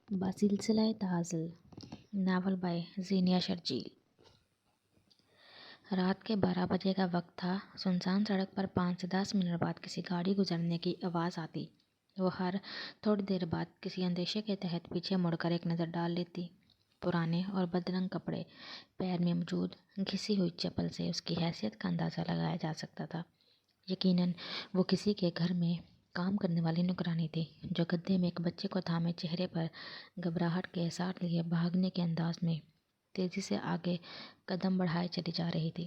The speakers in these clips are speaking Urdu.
بسلسلہ تغزل ناول بائی زینیا شرجیل۔ رات کے 12 بجے کا وقت تھا۔ سنسان سڑک پر 5 سے 10 منٹ بعد کسی گاڑی گزرنے کی آواز آتی۔ وہ ہر تھوڑی دیر بعد کسی اندیشے کے تحت پیچھے مڑ کر ایک نظر ڈال لیتی۔ پرانے اور بدرنگ کپڑے، پیر میں موجود گھسی ہوئی چپل سے اس کی حیثیت کا اندازہ لگایا جا سکتا تھا۔ یقیناً وہ کسی کے گھر میں کام کرنے والی نوکرانی تھی، جو گدے میں ایک بچے کو تھامے چہرے پر گھبراہٹ کے آثار لیے بھاگنے کے انداز میں تیزی سے آگے قدم بڑھائے چلی جا رہی تھی۔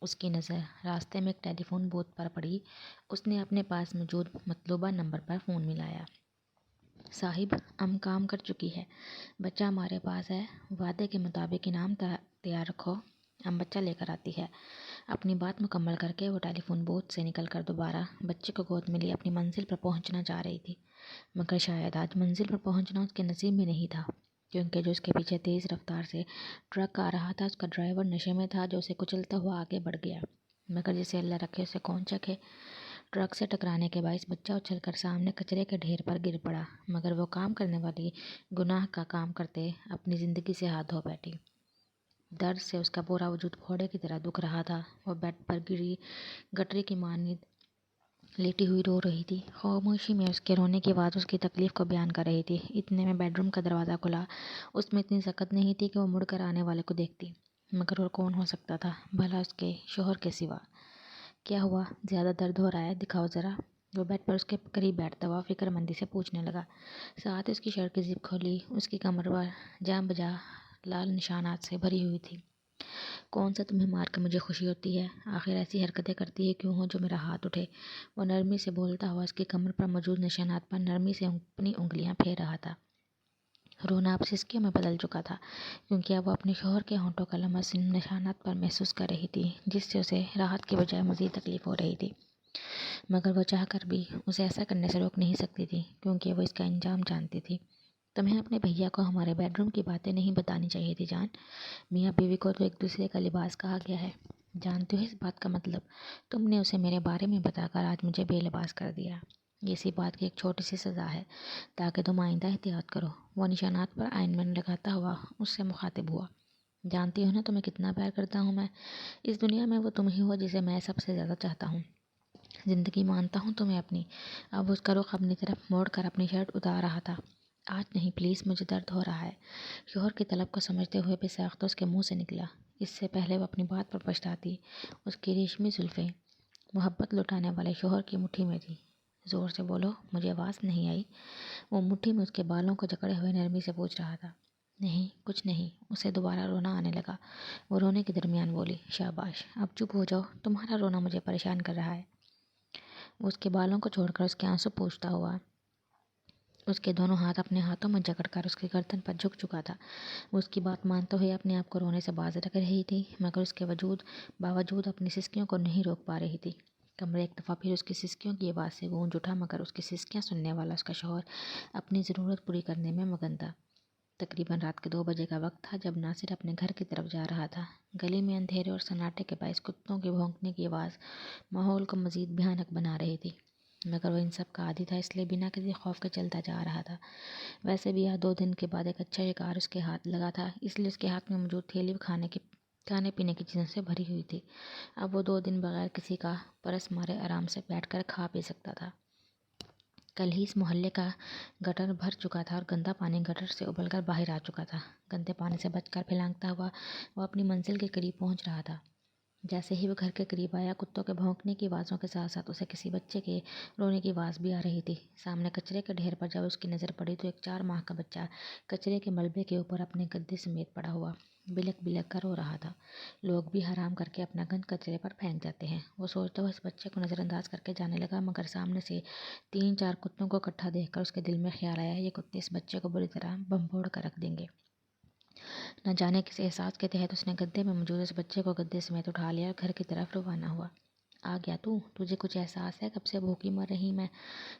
اس کی نظر راستے میں ایک ٹیلی فون بوتھ پر پڑی۔ اس نے اپنے پاس موجود مطلوبہ نمبر پر فون ملایا۔ صاحب، ام کام کر چکی ہے، بچہ ہمارے پاس ہے، وعدے کے مطابق انعام تیار رکھو، ام بچہ لے کر آتی ہے۔ اپنی بات مکمل کر کے وہ ٹیلی فون بوتھ سے نکل کر دوبارہ بچے کو گود میں لیے اپنی منزل پر پہنچنا چاہ رہی تھی، مگر شاید آج منزل پر پہنچنا اس کے نصیب میں نہیں تھا، کیونکہ جو اس کے پیچھے تیز رفتار سے ٹرک آ رہا تھا، اس کا ڈرائیور نشے میں تھا، جو اسے کچلتا ہوا آگے بڑھ گیا، مگر جسے اللہ رکھے اسے کون چکھے۔ ٹرک سے ٹکرانے کے باعث بچہ اچھل کر سامنے کچرے کے ڈھیر پر گر پڑا، مگر وہ کام کرنے والی گناہ کا کام کرتے اپنی زندگی سے ہاتھ دھو بیٹھی۔ درد سے اس کا پورا وجود پھوڑے کی طرح دکھ رہا تھا۔ وہ بیڈ پر گری گٹری کی مانند لیٹی ہوئی رو رہی تھی۔ خاموشی میں اس کے رونے کی آواز اس کی تکلیف کو بیان کر رہی تھی۔ اتنے میں بیڈ روم کا دروازہ کھلا۔ اس میں اتنی سکت نہیں تھی کہ وہ مڑ کر آنے والے کو دیکھتی، مگر اور کون ہو سکتا تھا بھلا اس کے شوہر کے سوا۔ کیا ہوا؟ زیادہ درد ہو رہا ہے؟ دکھاؤ ذرا۔ وہ بیڈ پر اس کے قریب بیٹھتا ہوا فکر مندی سے پوچھنے لگا۔ ساتھ اس کی شرٹ کی زپ کھولی۔ اس کی کمر پر جاں بجا لال نشانات سے بھری ہوئی تھی۔ کون سا تمہیں مار کے مجھے خوشی ہوتی ہے؟ آخر ایسی حرکتیں کرتی ہے کیوں ہو جو میرا ہاتھ اٹھے؟ وہ نرمی سے بولتا ہوا اس کی کمر پر موجود نشانات پر نرمی سے اپنی انگلیاں پھیر رہا تھا۔ رونا اب سسکیوں میں بدل چکا تھا، کیونکہ اب وہ اپنے شوہر کے ہونٹوں کا لمس ان نشانات پر محسوس کر رہی تھی، جس سے اسے راحت کی بجائے مزید تکلیف ہو رہی تھی، مگر وہ چاہ کر بھی اسے ایسا کرنے سے روک نہیں سکتی تھی، کیونکہ وہ اس کا انجام جانتی تھی۔ تمہیں اپنے بھیا کو ہمارے بیڈ روم کی باتیں نہیں بتانی چاہیے تھی جان۔ میاں بیوی کو تو ایک دوسرے کا لباس کہا گیا ہے، جانتے ہو اس بات کا مطلب؟ تم نے اسے میرے بارے میں بتا کر آج مجھے بے لباس کر دیا۔ یہ اسی بات کی ایک چھوٹی سی سزا ہے، تاکہ تم آئندہ احتیاط کرو۔ وہ نشانات پر آئن میں لگاتا ہوا اس سے مخاطب ہوا۔ جانتی ہو نا تمہیں کتنا پیار کرتا ہوں میں؟ اس دنیا میں وہ تم ہی ہو جسے میں سب سے زیادہ چاہتا ہوں۔ زندگی مانتا ہوں تمہیں اپنی۔ اب اس کا رخ اپنی طرف موڑ کر اپنی شرٹ اتار رہا تھا۔ آج نہیں پلیز، مجھے درد ہو رہا ہے۔ شوہر کی طلب کو سمجھتے ہوئے بے ساختہ اس کے منہ سے نکلا۔ اس سے پہلے وہ اپنی بات پر پچھتاتی، اس کی ریشمی زلفیں محبت لٹانے والے شوہر کی مٹھی میں تھی۔ زور سے بولو، مجھے آواز نہیں آئی؟ وہ مٹھی میں اس کے بالوں کو جکڑے ہوئے نرمی سے پوچھ رہا تھا۔ نہیں، کچھ نہیں۔ اسے دوبارہ رونا آنے لگا۔ وہ رونے کے درمیان بولی، شاباش، اب چپ ہو جاؤ، تمہارا رونا مجھے پریشان کر رہا ہے۔ وہ اس کے بالوں کو چھوڑ کر اس کے آنسو پوچھتا ہوا اس کے دونوں ہاتھ اپنے ہاتھوں میں جکڑ کر اس کی گردن پر جھک چکا تھا۔ وہ اس کی بات مانتے ہوئے اپنے آپ کو رونے سے باز رکھ رہی تھی، مگر اس کے باوجود اپنی سسکیوں کو نہیں روک پا رہی تھی۔ کمرہ ایک دفعہ پھر اس کی سسکیوں کی آواز سے گونج اٹھا، مگر اس کی سسکیاں سننے والا اس کا شوہر اپنی ضرورت پوری کرنے میں مگن تھا۔ تقریباً رات کے 2 بجے کا وقت تھا جب ناصر اپنے گھر کی طرف جا رہا تھا۔ گلی میں اندھیرے اور سناٹے کے باعث کتوں کے بھونکنے کی آواز ماحول کو مزید بھیانک بنا رہی تھی، مگر وہ ان سب کا عادی تھا، اس لیے بنا کسی خوف کے چلتا جا رہا تھا۔ ویسے بھی آج 2 دن کے بعد ایک اچھا شکار اس کے ہاتھ لگا تھا، اس لیے اس کے ہاتھ میں موجود تھیلی کھانے پینے کی چیزوں سے بھری ہوئی تھی۔ اب وہ 2 دن بغیر کسی کا پرس مارے آرام سے بیٹھ کر کھا پی سکتا تھا۔ کل ہی اس محلے کا گٹر بھر چکا تھا اور گندا پانی گٹر سے ابل کر باہر آ چکا تھا۔ گندے پانی سے بچ کر پھلانگتا ہوا وہ اپنی منزل کے قریب پہنچ رہا تھا۔ جیسے ہی وہ گھر کے قریب آیا، کتوں کے بھونکنے کی آوازوں کے ساتھ ساتھ اسے کسی بچے کے رونے کی آواز بھی آ رہی تھی۔ سامنے کچرے کے ڈھیر پر جب اس کی نظر پڑی تو ایک 4 ماہ کا بچہ کچرے کے ملبے کے اوپر اپنے گدے سمیت پڑا ہوا بلک بلک کر رو رہا تھا۔ لوگ بھی حرام کر کے اپنا گند کچرے پر پھینک جاتے ہیں، وہ سوچتا ہوا اس بچے کو نظر انداز کر کے جانے لگا، مگر سامنے سے 3-4 کتوں کو اکٹھا دیکھ کر اس کے دل میں خیال آیا، یہ کتے اس بچے کو بری طرح بھنبوڑ کر رکھ دیں گے۔ نہ جانے کس احساس کے تحت اس نے گدے میں موجود اس بچے کو گدے سمیت اٹھا لیا اور گھر کی طرف روانہ ہوا۔ آ گیا تجھے کچھ احساس ہے؟ کب سے بھوکی مر رہی میں؟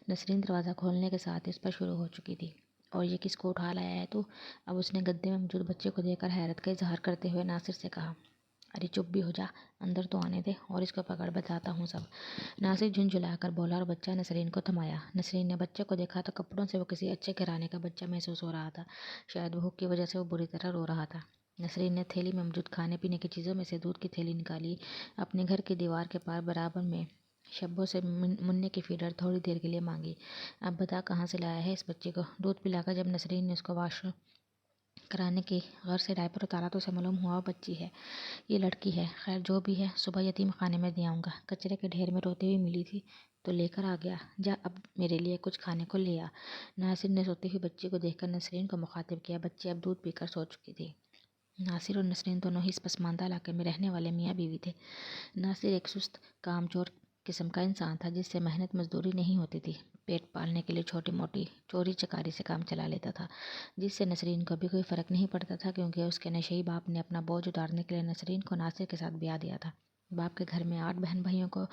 نسرین دروازہ کھولنے کے ساتھ اس پر شروع ہو چکی تھی۔ اور یہ کس کو اٹھا لایا ہے تو؟ اب اس نے گدے میں موجود بچے کو دیکھ کر حیرت کا اظہار کرتے ہوئے ناصر سے کہا۔ ارے چپ بھی ہو جا، اندر تو آنے دے اور اس کو پکڑ، بتاتا ہوں سب۔ ناصر جھنجھلا کر بولا اور بچہ نسرین کو تھمایا۔ نسرین نے بچے کو دیکھا تو کپڑوں سے وہ کسی اچھے گھرانے کا بچہ محسوس ہو رہا تھا، شاید بھوک کی وجہ سے وہ بری طرح رو رہا تھا۔ نسرین نے تھیلی میں موجود کھانے پینے کی چیزوں میں سے دودھ کی تھیلی نکالی، اپنے گھر کی دیوار کے پار برابر میں شبو سے مننے کی فیڈر تھوڑی دیر کے لیے مانگی۔ اب بتا کہاں سے لایا ہے اس بچے کو؟ دودھ پلا کر جب نسرین نے اس کو واش کرانے کی غرض سے ڈائپر اتارا تو اسے معلوم ہوا وہ بچی ہے، یہ لڑکی ہے۔ خیر جو بھی ہے، صبح یتیم خانے میں دے آؤں گا۔ کچرے کے ڈھیر میں روتی ہوئی ملی تھی تو لے کر آ گیا، جا اب میرے لیے کچھ کھانے کو لے آ۔ ناصر نے سوتی ہوئی بچی کو دیکھ کر نسرین کو مخاطب کیا۔ بچی اب دودھ پی کر سو چکی تھی۔ ناصر اور نسرین دونوں ہی اس پسماندہ علاقے میں رہنے والے میاں بیوی تھے۔ ناصر ایک سست کام چور قسم کا انسان تھا جس سے محنت مزدوری نہیں ہوتی تھی، پیٹ پالنے کے لیے چھوٹی موٹی چوری چکاری سے کام چلا لیتا تھا، جس سے نسرین کو بھی کوئی فرق نہیں پڑتا تھا، کیونکہ اس کے نشئی باپ نے اپنا بوجھ اتارنے کے لیے نسرین کو ناصر کے ساتھ بیاہ دیا تھا۔ باپ کے گھر میں 8 بہن بھائیوں کو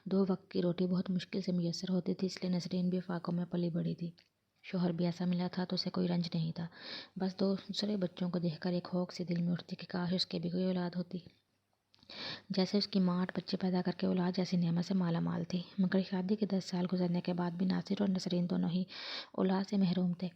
2 وقت کی روٹی بہت مشکل سے میسر ہوتی تھی، اس لیے نسرین بھی فاقوں میں پلی بڑھی تھی۔ شوہر بھی ایسا ملا تھا تو اسے کوئی رنج نہیں تھا، بس دوسرے بچوں کو دیکھ کر ایک ہوک سی دل میں اٹھتی کہ کاش اس کے بھی کوئی اولاد ہوتی، جیسے اس کی ماں 8 بچے پیدا کر کے اولاد جیسی نعمت سے مالا مال تھی۔ مگر شادی کے 10 سال گزرنے کے بعد بھی ناصر اور نسرین دونوں ہی اولاد سے محروم تھے۔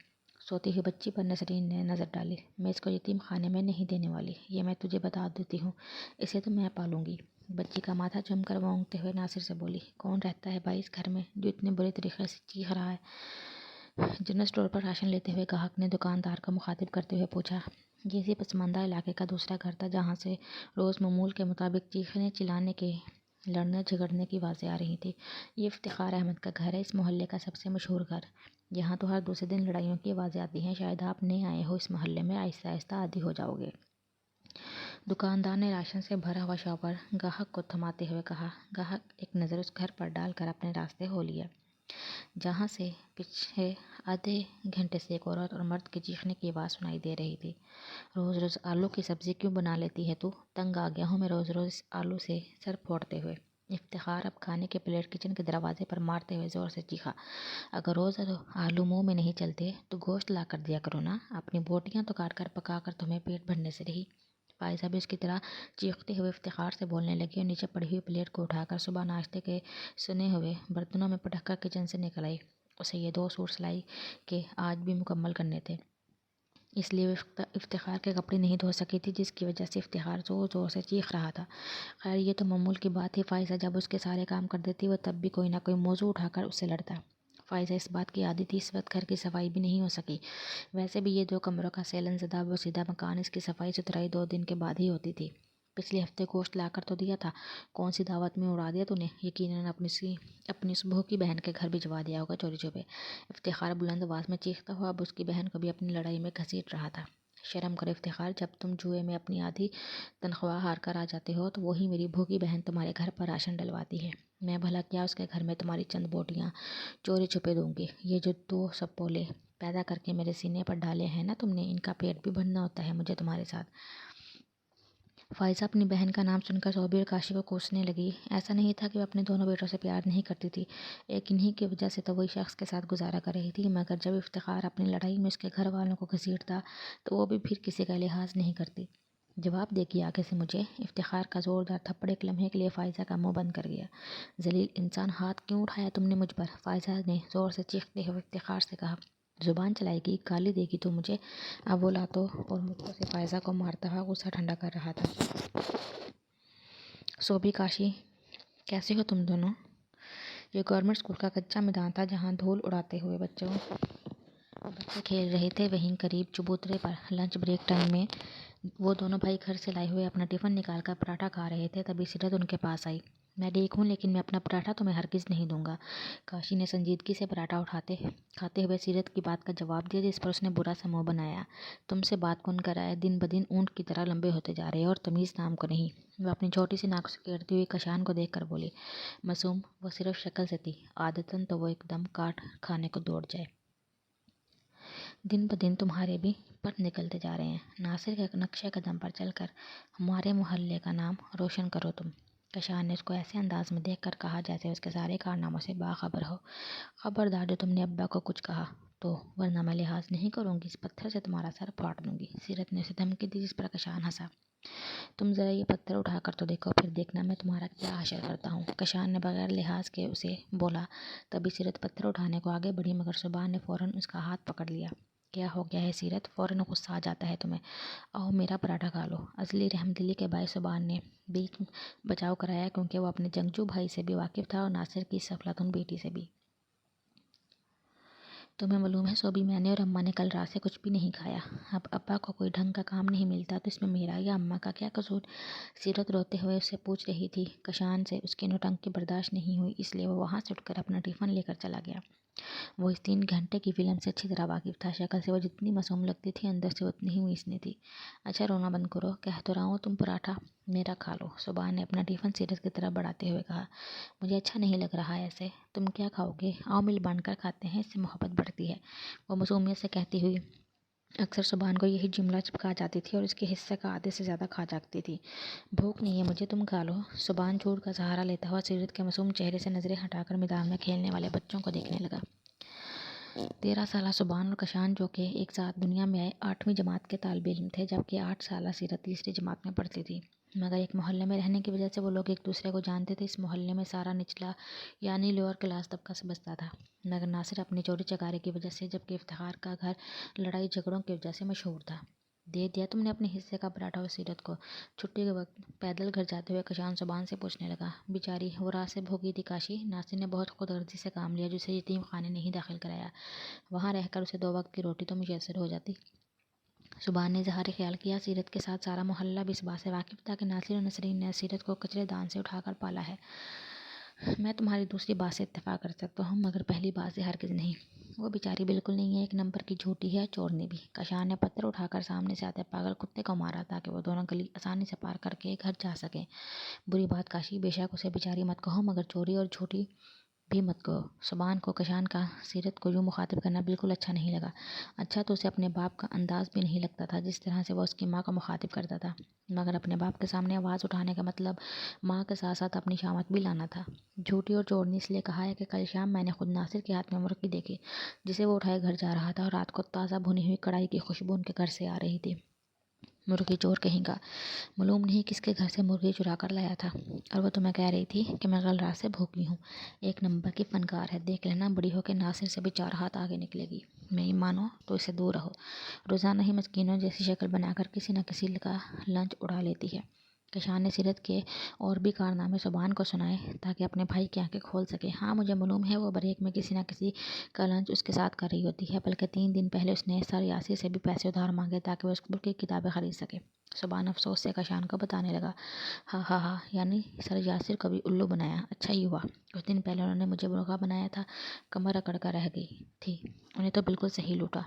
سوتی ہوئی بچی پر نسرین نے نظر ڈالی۔ میں اس کو یتیم خانے میں نہیں دینے والی، یہ میں تجھے بتا دیتی ہوں، اسے تو میں پالوں گی۔ بچی کا ماتھا چوم کر وہ اونگتے ہوئے ناصر سے بولی، کون رہتا ہے بھائی اس گھر میں جو اتنے برے طریقے سے چیخ رہا ہے؟ جنرل اسٹور پر راشن لیتے ہوئے گاہک نے دکاندار کو مخاطب کرتے ہوئے پوچھا۔ یہ اسی پسماندہ علاقے کا دوسرا گھر تھا جہاں سے روز معمول کے مطابق چیخنے چلانے کے لڑنے جھگڑنے کی آوازیں آ رہی تھیں۔ یہ افتخار احمد کا گھر ہے، اس محلے کا سب سے مشہور گھر۔ یہاں تو ہر دوسرے دن لڑائیوں کی آوازیں آتی ہیں، شاید آپ نئے آئے ہو اس محلے میں، آہستہ آہستہ عادی ہو جاؤ گے۔ دکاندار نے راشن سے بھرا ہوا شاپر گاہک کو تھماتے ہوئے کہا۔ گاہک ایک نظر اس گھر پر ڈال کر اپنے راستے ہو لیا، جہاں سے پیچھے آدھے گھنٹے سے ایک عورت اور مرد کے چیخنے کی آواز سنائی دے رہی تھی۔ روز روز آلو کی سبزی کیوں بنا لیتی ہے تو؟ تنگ آ گیا ہوں میں روز روز اس آلو سے، سر پھوڑتے ہوئے افتخار اب کھانے کے پلیٹ کچن کے دروازے پر مارتے ہوئے زور سے چیخا۔ اگر روز آلو منہ میں نہیں چلتے تو گوشت لا کر دیا کرو نا، اپنی بوٹیاں تو کاٹ کر پکا کر تمہیں پیٹ بھرنے سے رہی۔ فائزہ بھی اس کی طرح چیختے ہوئے افتخار سے بولنے لگی اور نیچے پڑی ہوئی پلیٹ کو اٹھا کر صبح ناشتے کے سنے ہوئے برتنوں میں پٹک کر کچن سے نکل آئی۔ اسے یہ 2 سوٹ سلائی کے آج بھی مکمل کرنے تھے، اس لیے وہ افتخار کے کپڑے نہیں دھو سکی تھی، جس کی وجہ سے افتخار زور زور سے چیخ رہا تھا۔ خیر یہ تو معمول کی بات تھی، فائزہ جب اس کے سارے کام کر دیتی وہ تب بھی کوئی نہ کوئی موضوع اٹھا کر اس سے لڑتا۔ فائزہ اس بات کی عادی تھی، اس وقت گھر کی صفائی بھی نہیں ہو سکی، ویسے بھی یہ 2 کمروں کا سیلن زدہ بوسیدہ مکان، اس کی صفائی ستھرائی 2 دن کے بعد ہی ہوتی تھی۔ پچھلے ہفتے گوشت لا کر تو دیا تھا، کون سی دعوت میں اڑا دیا تو نے؟ یقیناً اپنی صبح کی بہن کے گھر بھجوا دیا ہوگا چوری چھپے۔ افتخار بلند آواز میں چیختا ہوا اب اس کی بہن کو بھی اپنی لڑائی میں گھسیٹ رہا تھا۔ شرم کرو افتخار، جب تم جوئے میں اپنی آدھی تنخواہ ہار کر آ جاتے ہو تو وہی میری بھوکی بہن تمہارے گھر پر راشن ڈلواتی ہے، میں بھلا کیا اس کے گھر میں تمہاری چند بوٹیاں چوری چھپے دوں گی؟ یہ جو 2 سپولے پیدا کر کے میرے سینے پر ڈالے ہیں نا تم نے، ان کا پیٹ بھی بھرنا ہوتا ہے مجھے تمہارے ساتھ۔ فائزہ اپنی بہن کا نام سن کر صوبیر کاشی کو کوسنے لگی۔ ایسا نہیں تھا کہ وہ اپنے دونوں بیٹوں سے پیار نہیں کرتی تھی، ایک انہی کی وجہ سے تو وہی شخص کے ساتھ گزارا کر رہی تھی، مگر جب افتخار اپنی لڑائی میں اس کے گھر والوں کو گھسیٹتا تو وہ بھی پھر کسی کا لحاظ نہیں کرتی۔ جواب دے گی آگے سے مجھے؟ افتخار کا زوردار تھپڑ ایک لمحے کے لیے فائزہ کا منہ بند کر گیا۔ ذلیل انسان، ہاتھ کیوں اٹھایا تم نے مجھ پر؟ فائزہ نے زور سے چیختے ہوئے افتخار سے کہا۔ زبان چلائے گی، گالی دے گی تو مجھے؟ اب وہ لاتوں اور مکوں سے فائزہ کو مارتا ہوا غصہ ٹھنڈا کر رہا تھا۔ صوبی کاشی، کیسے ہو تم دونوں؟ یہ گورنمنٹ اسکول کا کچا میدان تھا جہاں دھول اڑاتے ہوئے بچے کھیل رہے تھے، وہیں قریب چبوترے پر لنچ بریک ٹائم میں وہ دونوں بھائی گھر سے لائے ہوئے اپنا ٹفن نکال کر پراٹھا کھا رہے تھے، تبھی سیرت ان کے پاس آئی۔ میں ٹھیک ہوں لیکن میں اپنا پراٹھا تمہیں ہرگز نہیں دوں گا۔ کاشی نے سنجیدگی سے پراٹھا کھاتے ہوئے سیرت کی بات کا جواب دیا، جس پر اس نے برا سا منہ بنایا۔ تم سے بات کون کر رہا ہے؟ دن بدن اونٹ کی طرح لمبے ہوتے جا رہے ہو اور تمیز نام کو نہیں۔ وہ اپنی چھوٹی سی ناک سکیڑتی ہوئی کشان کو دیکھ کر بولی۔ معصوم، وہ صرف شکل سے تھی، عادتاً تو وہ ایک دم کاٹ کھانے کو دوڑ جائے۔ دن بدن تمہارے بھی پر نکلتے جا رہے ہیں، ناصر کے نقشے قدم پر چل کر ہمارے محلے کا نام روشن کرو تم۔ کشان نے اس کو ایسے انداز میں دیکھ کر کہا جیسے اس کے سارے کارناموں سے باخبر ہو۔ خبردار جو تم نے ابا کو کچھ کہا تو ورنہ میں لحاظ نہیں کروں گی، اس پتھر سے تمہارا سر پھاڑ دوں گی، سیرت نے اسے دھمکی دی، جس پر کشان ہنسا۔ تم ذرا یہ پتھر اٹھا کر تو دیکھو، پھر دیکھنا میں تمہارا کیا حشر کرتا ہوں، کشان نے بغیر لحاظ کے اسے بولا۔ تبھی سیرت پتھر اٹھانے کو آگے بڑھی، مگر سبحان نے فوراً اس کا ہاتھ پکڑ لیا۔ کیا ہو گیا ہے سیرت؟ فوراً غصہ آ جاتا ہے تمہیں؟ آؤ میرا پراٹھا کھا لو۔ ازلی رحم دلی کے باعث سبحان نے بیچ بچاؤ کرایا، کیونکہ وہ اپنے جنگجو بھائی سے بھی واقف تھا اور ناصر کی اس افلاطون بیٹی سے بھی۔ تمہیں معلوم ہے سوبی، میں نے اور اماں نے کل رات سے کچھ بھی نہیں کھایا۔ اب ابا کو کوئی ڈھنگ کا کام نہیں ملتا تو اس میں میرا یا اماں کا کیا قصور؟ سیرت روتے ہوئے اس سے پوچھ رہی تھی۔ کشان سے اس کی نوٹنکی برداشت نہیں ہوئی، اس لیے وہ وہاں سے اٹھ کر اپنا ٹفن لے کر چلا گیا۔ وہ اس 3 گھنٹے کی فلم سے اچھی طرح واقف تھا۔ شکل سے وہ جتنی معصوم لگتی تھی، اندر سے اتنی ہی میسنی تھی۔ اچھا رونا بند کرو، کہہ تو رہا ہوں، تم پراٹھا میرا کھا لو، سبحان نے اپنا ٹفن سیرت کی طرف بڑھاتے ہوئے کہا۔ مجھے اچھا نہیں لگ رہا ایسے، تم کیا کھاؤ گے؟ آؤ مل بانٹ کر کھاتے ہیں، اس سے محبت بڑھتی ہے، وہ معصومیت سے کہتی ہوئی۔ اکثر سبحان کو یہی جملہ چپکا جاتی تھی اور اس کے حصے کا آدھے سے زیادہ کھا جاتی تھی۔ بھوک نہیں ہے مجھے، تم کھا لو۔ سبحان جھوٹ کا سہارا لیتا ہوا سیرت کے معصوم چہرے سے نظریں ہٹا کر میدان میں کھیلنے والے بچوں کو دیکھنے لگا۔ 13 سالہ سبحان اور کشان، جو کہ ایک ساتھ دنیا میں آئے 8ویں جماعت کے طالب علم تھے، جبکہ 8 سالہ سیرت تیسری جماعت میں پڑھتی تھی، مگر ایک محلے میں رہنے کی وجہ سے وہ لوگ ایک دوسرے کو جانتے تھے۔ اس محلے میں سارا نچلا یعنی لوور کلاس طبقہ بستا تھا، مگر ناصر اپنی چوری چکاری کی وجہ سے، جبکہ افتخار کا گھر لڑائی جھگڑوں کی وجہ سے مشہور تھا۔ دے دیا تم نے اپنے حصے کا پراٹھا اس سیرت کو؟ چھٹی کے وقت پیدل گھر جاتے ہوئے کشان سبحان سے پوچھنے لگا۔ بیچاری وہ رات سے بھوکی تھی کاشی، ناصر نے بہت خود غرضی سے کام لیا جو اسے یتیم خانے نہیں داخل کرایا، وہاں رہ کر اسے 2 وقت کی روٹی تو میسر ہو جاتی۔ سبحان نے اظہار خیال کیا، سیرت کے ساتھ سارا محلہ بھی اس بات سے واقف تھا کہ ناصر اور نسرین نے سیرت کو کچرے دان سے اٹھا کر پالا ہے۔ میں تمہاری دوسری بات سے اتفاق کر سکتا ہوں، مگر پہلی بات سے ہرگز نہیں۔ وہ بیچاری بالکل نہیں ہے، 1 نمبر کی جھوٹی ہے، چورنی بھی۔ کشان نے پتھر اٹھا کر سامنے سے آتے پاگل کتے کو مارا تاکہ وہ دونوں گلی آسانی سے پار کر کے گھر جا سکیں۔ بری بات کاشی، بے شک اسے بیچاری مت کہو، مگر چوری اور جھوٹی بھی مت کہو۔ سبحان کو کشان کا سیرت کو یوں مخاطب کرنا بالکل اچھا نہیں لگا۔ اچھا تو اسے اپنے باپ کا انداز بھی نہیں لگتا تھا، جس طرح سے وہ اس کی ماں کو مخاطب کرتا تھا، مگر اپنے باپ کے سامنے آواز اٹھانے کا مطلب ماں کے ساتھ ساتھ اپنی شامت بھی لانا تھا۔ جھوٹی اور چورنی اس لیے کہا ہے کہ کل شام میں نے خود ناصر کے ہاتھ میں مرغی دیکھی، جسے وہ اٹھائے گھر جا رہا تھا، اور رات کو تازہ بھنی ہوئی کڑھائی کی خوشبو ان کے گھر سے آ رہی تھی۔ مرغی چور کہیں کا، معلوم نہیں کس کے گھر سے مرغی چرا کر لایا تھا، اور وہ تمہیں کہہ رہی تھی کہ میں کل رات سے بھوکی ہوں۔ 1 نمبر کی فنکار ہے، دیکھ لینا بڑی ہو کے ناصر سے بھی 4 ہاتھ آگے نکلے گی۔ نہیں مانو تو اسے دور رہو، روزانہ ہی مسکینوں جیسی شکل بنا کر کسی نہ کسی کا لنچ اڑا لیتی ہے۔ کشان نے سیرت کے اور بھی کارنامے سبحان کو سنائے تاکہ اپنے بھائی کی آنکھیں کھول سکے۔ ہاں مجھے معلوم ہے وہ بریک میں کسی نہ کسی کا لنچ اس کے ساتھ کر رہی ہوتی ہے، بلکہ 3 دن پہلے اس نے سر یاسر سے بھی پیسے ادھار مانگے تاکہ وہ اسکول کی کتابیں خرید سکے۔ سبحان افسوس سے کشان کو بتانے لگا۔ ہاں ہاں ہاں، یعنی سر یاسر کو بھی الو بنایا، اچھا ہی ہوا، کچھ دن پہلے انہوں نے مجھے مرغا بنایا تھا، کمر اکڑ کر رہ گئی تھی، انہیں تو بالکل صحیح لوٹا۔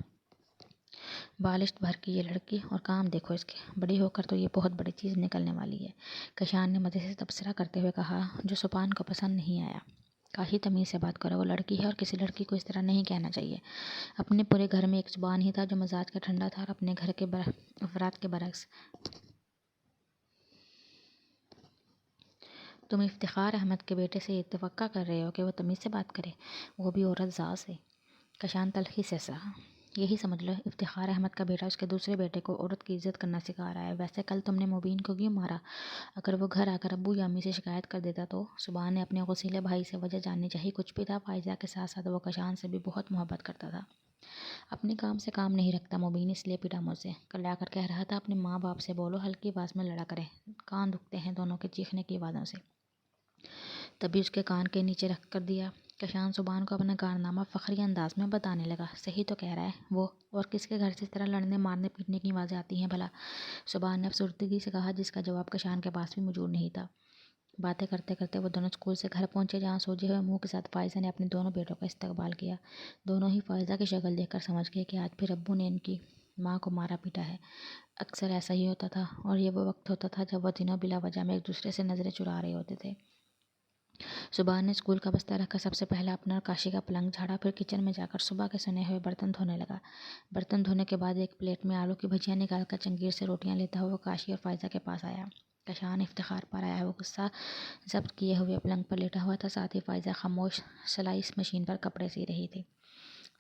بالشت بھر کی یہ لڑکی، اور کام دیکھو اس کے، بڑی ہو کر تو یہ بہت بڑی چیز نکلنے والی ہے، کشان نے مزے سے تبصرہ کرتے ہوئے کہا، جو سبحان کو پسند نہیں آیا۔ کاشی تمیز سے بات کرو، وہ لڑکی ہے اور کسی لڑکی کو اس طرح نہیں کہنا چاہیے۔ اپنے پورے گھر میں ایک زبان ہی تھا جو مزاج کا ٹھنڈا تھا، اور اپنے گھر کے افراد کے برعکس۔ تم افتخار احمد کے بیٹے سے یہ توقع کر رہے ہو کہ وہ تمیز سے بات کرے، وہ بھی عورت ذات سے؟ کشان تلخی سے ہنسا۔ یہی سمجھ لو، افتخار احمد کا بیٹا اس کے دوسرے بیٹے کو عورت کی عزت کرنا سکھا رہا ہے۔ ویسے کل تم نے مبین کو کیوں مارا؟ اگر وہ گھر آ کر ابو یا امی سے شکایت کر دیتا تو؟ سبحان نے اپنے غسیلے بھائی سے وجہ جاننی چاہی۔ کچھ بھی تھا، فائزہ کے ساتھ ساتھ وہ کشان سے بھی بہت محبت کرتا تھا۔ اپنے کام سے کام نہیں رکھتا مبین، اس لیے پیٹا مجھ سے، کل آ کر کہہ رہا تھا اپنے ماں باپ سے بولو ہلکی آواز میں لڑا کریں، کان دکھتے ہیں دونوں کے چیخنے کی آوازوں سے۔ تبھی اس کے کان کے نیچے رکھ کر دیا۔ کشان سبحان کو اپنا کارنامہ فخری انداز میں بتانے لگا۔ صحیح تو کہہ رہا ہے وہ، اور کس کے گھر سے اس طرح لڑنے مارنے پیٹنے کی آوازیں آتی ہیں بھلا؟ سبحان نے افسردگی سے کہا، جس کا جواب کشان کے پاس بھی موجود نہیں تھا۔ باتیں کرتے کرتے وہ دونوں اسکول سے گھر پہنچے، جہاں سوجے ہوئے منہ کے ساتھ فائزہ نے اپنے دونوں بیٹوں کا استقبال کیا۔ دونوں ہی فائزہ کی شکل دیکھ کر سمجھ گئے کہ آج پھر ابو نے ان کی ماں کو مارا پیٹا ہے۔ اکثر ایسا ہی ہوتا تھا، اور یہ وہ وقت ہوتا تھا جب وہ تینوں بلا وجہ میں ایک دوسرے سے نظریں چرا رہے ہوتے تھے۔ سبحان نے اسکول کا بستہ رکھ کر سب سے پہلے اپنا اور کاشی کا پلنگ جھاڑا، پھر کچن میں جا کر صبح کے سنے ہوئے برتن دھونے لگا۔ برتن دھونے کے بعد ایک پلیٹ میں آلو کی بھجیاں نکال کر چنگیر سے روٹیاں لیتا ہوا کاشی اور فائزہ کے پاس آیا۔ کشان افتخار پر آیا، وہ غصہ ضبط کیے ہوئے پلنگ پر لیٹا ہوا تھا، ساتھ ہی فائزہ خاموش سلائی مشین پر کپڑے سی رہی تھی۔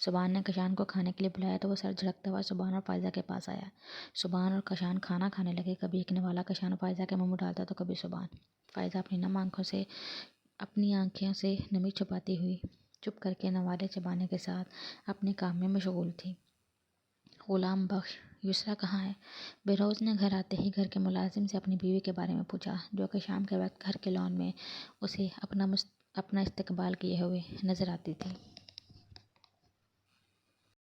سبحان نے کشان کو کھانے کے لیے بلایا تو وہ سر جھڑکتا ہوا سبحان اور فائزہ کے پاس آیا۔ سبحان اور کشان کھانا کھانے لگے۔ کبھی ایک نوالا کشان اور فائزہ کے منہ میں ڈالتا تو کبھی سبحان۔ فائزہ اپنی آنکھوں سے نمی چھپاتی ہوئی چپ کر کے نوالے چبانے کے ساتھ اپنے کام میں مشغول تھی۔ غلام بخش، یسریٰ کہاں ہے؟ بہروز نے گھر آتے ہی گھر کے ملازم سے اپنی بیوی کے بارے میں پوچھا، جو کہ شام کے وقت گھر کے لان میں اسے اپنا استقبال کیے ہوئے نظر آتی تھی۔